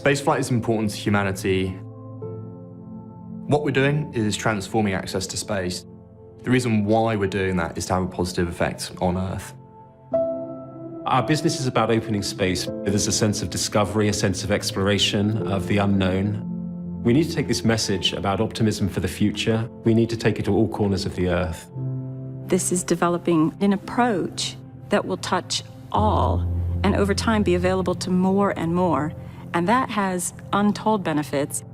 Spaceflight is important to humanity. What we're doing is transforming access to space. The reason why we're doing that is to have a positive effect on Earth. Our business is about opening space. There's a sense of discovery, a sense of exploration of the unknown. We need to take this message about optimism for the future. We need to take it to all corners of the Earth. This is developing an approach that will touch all and over time be available to more and more. And that has untold benefits.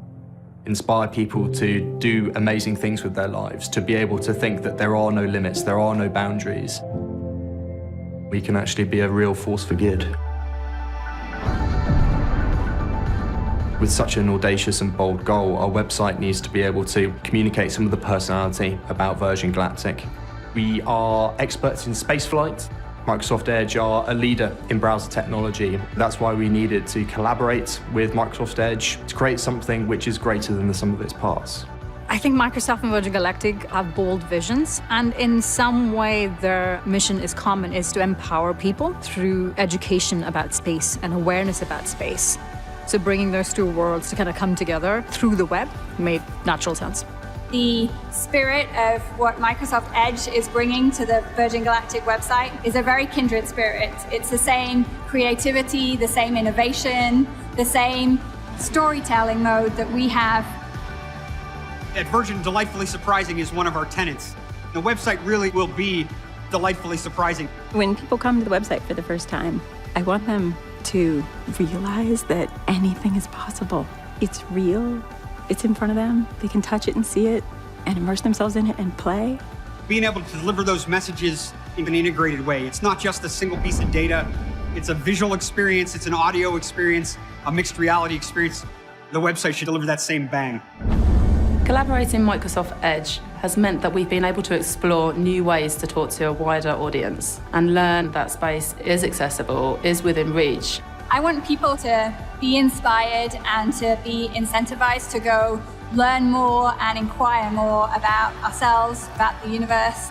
Inspire people to do amazing things with their lives, to be able to think that there are no limits, there are no boundaries. We can actually be a real force for good. With such an audacious and bold goal, our website needs to be able to communicate some of the personality about Virgin Galactic. We are experts in spaceflight. Microsoft Edge are a leader in browser technology. That's why we needed to collaborate with Microsoft Edge to create something which is greater than the sum of its parts. I think Microsoft and Virgin Galactic have bold visions, and in some way their mission is common, is to empower people through education about space and awareness about space. So bringing those two worlds to kind of come together through the web made natural sense. The spirit of what Microsoft Edge is bringing to the Virgin Galactic website is a very kindred spirit. It's the same creativity, the same innovation, the same storytelling mode that we have. At Virgin, delightfully surprising is one of our tenets. The website really will be delightfully surprising. When people come to the website for the first time, I want them to realize that anything is possible. It's real. It's in front of them. They can touch it and see it and immerse themselves in it and play. Being able to deliver those messages in an integrated way. It's not just a single piece of data. It's a visual experience. It's an audio experience, a mixed reality experience. The website should deliver that same bang. Collaborating Microsoft Edge has meant that we've been able to explore new ways to talk to a wider audience and learn that space is accessible, is within reach. I want people to be inspired and to be incentivized to go learn more and inquire more about ourselves, about the universe.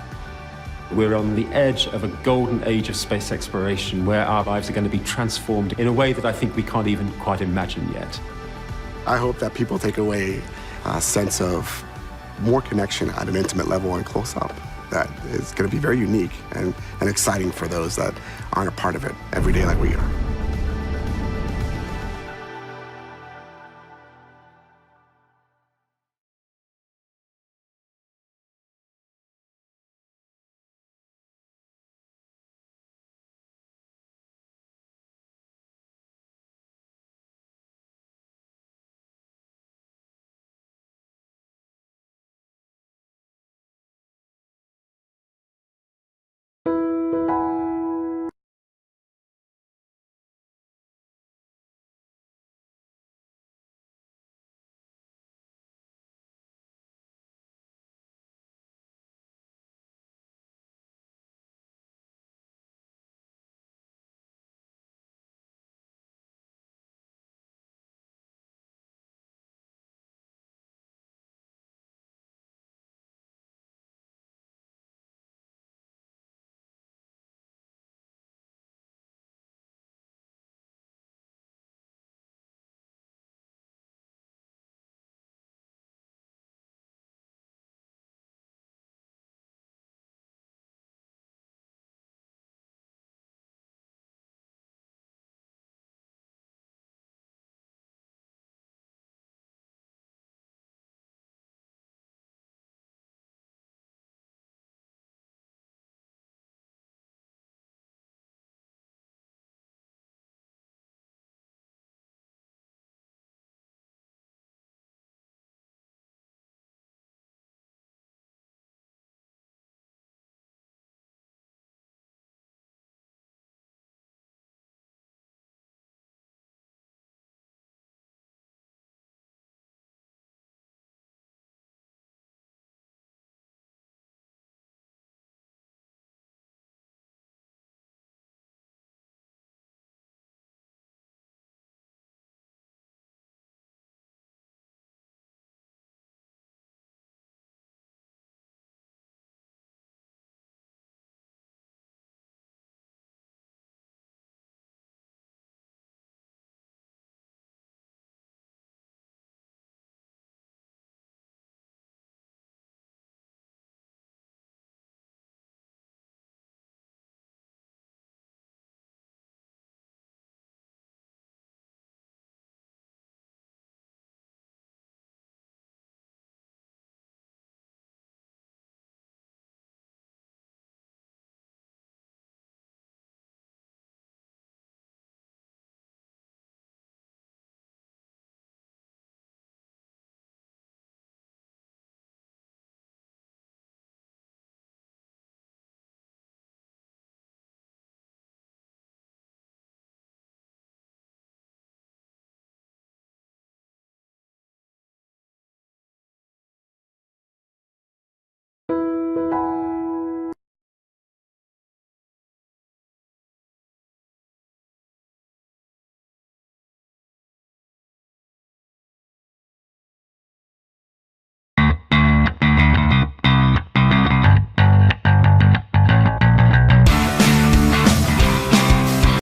We're on the edge of a golden age of space exploration where our lives are going to be transformed in a way that I think we can't even quite imagine yet. I hope that people take away a sense of more connection at an intimate level and close up. That is going to be very unique and exciting for those that aren't a part of it every day like we are.